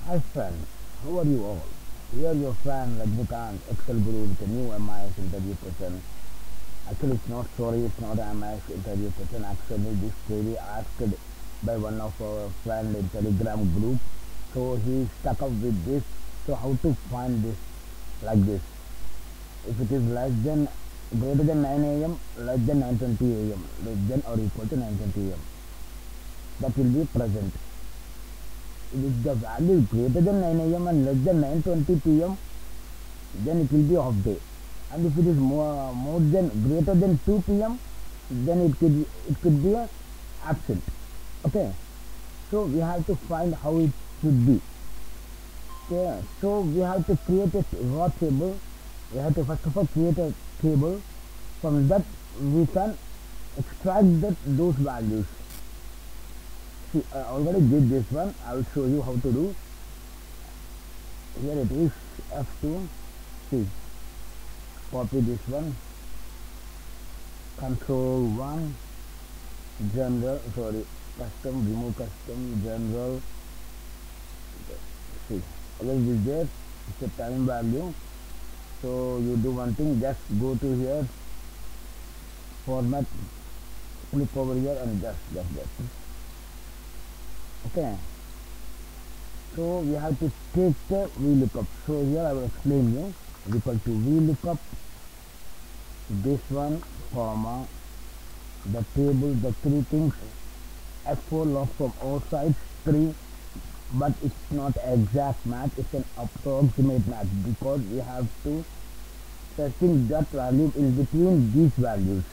Hi friends, how are you all? Here your friend Rajnikant, Excel Guru with a new MIS interview question. Actually it's not sorry, it's not a MIS interview question. Actually this query asked by one of our friend in Telegram group. So he stuck up with this. So how to find this like this? If it is less than greater than 9 am, less than 9:20 am, less than or equal to 9:20 am, that will be present. If the value is greater than 9 am and less than 9:20 pm, then it will be off day. And if it is more than greater than 2 pm, then it could be a absent. Okay, so we have to find how it should be. Okay, so we have to create a raw table. We have to first of all create a table. From that we can extract those values. See, I already did this one. I will show you how to do. Here it is, F2. See, copy this one, control 1, general, sorry, custom, remove custom, general. See, always is there. It's a time value. So you do one thing, just go to here, format, click over here and just okay. So we have to take the VLOOKUP. So here I will explain you. Equal to VLOOKUP, this one, comma, the table, the three things, F4 log from all sides 3, but it's not exact match, it's an approximate match because we have to searching that value in between these values.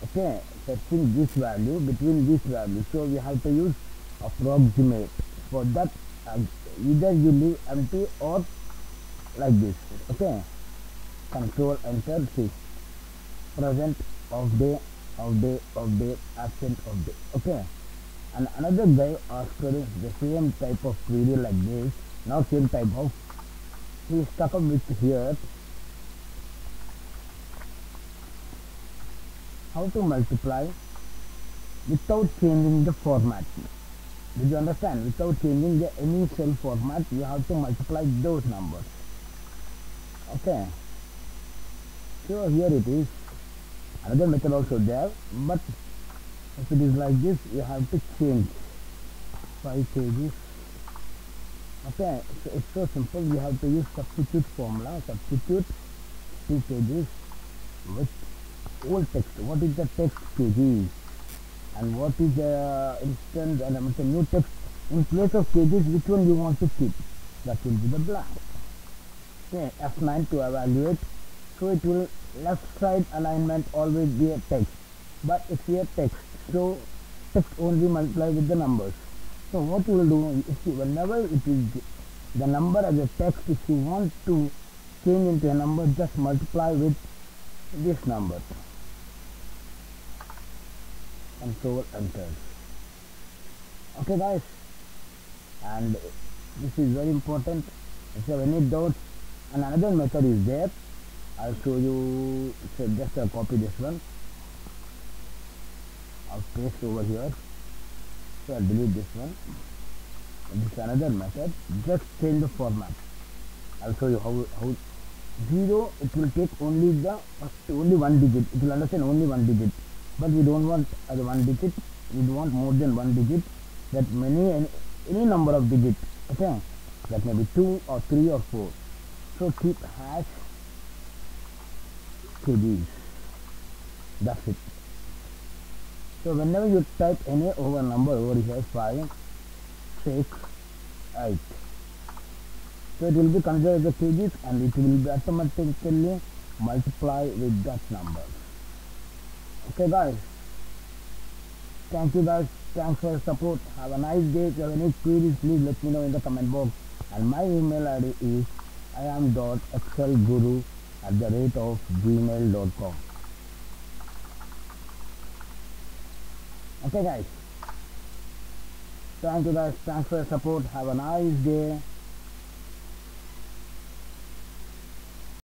Okay, searching this value between these values, so we have to use approximate. For that either you leave empty or like this. Okay, control enter. See, present, of day, absent of day. Okay, and another guy asked the same type of query like this, not same type of, he stuck up with here how to multiply without changing the format. Did you understand? Without changing the any cell format, you have to multiply those numbers. Okay, so here it is. Another method also there, but if it is like this, you have to change 5 kgs. Okay, so it's so simple. We have to use substitute formula. Substitute 2 kgs with old text. What is the text kgs? And what is the instant and the new text in place of kgs? Which one you want to keep? That will be the blank. Okay, F9 to evaluate. So it will left side alignment always be a text, but it's here text. So text only multiply with the numbers. So what you will do, if you, whenever it is the number as a text, if you want to change into a number, just multiply with this number. Control enter. Okay guys, and this is very important. If you have any doubts, and another method is there, I'll show you. So just copy this one, I'll paste over here, so I'll delete this one. This is another method, just change the format. I'll show you how 0, it will take only only one digit, it will understand only one digit, but we don't want the one digit, we want more than one digit, that any number of digits. Okay, that may be 2 or 3 or 4. So keep hash kgs, that's it. So whenever you type any over number over here, 5, 6, 8, so it will be considered as a kgs and it will be automatically multiply with that number. Okay guys, thank you guys, thanks for your support. Have a nice day. If you have any queries, please let me know in the comment box, and my email ID is iam.excelguru@gmail.com. Okay guys, thank you guys, thanks for your support. Have a nice day.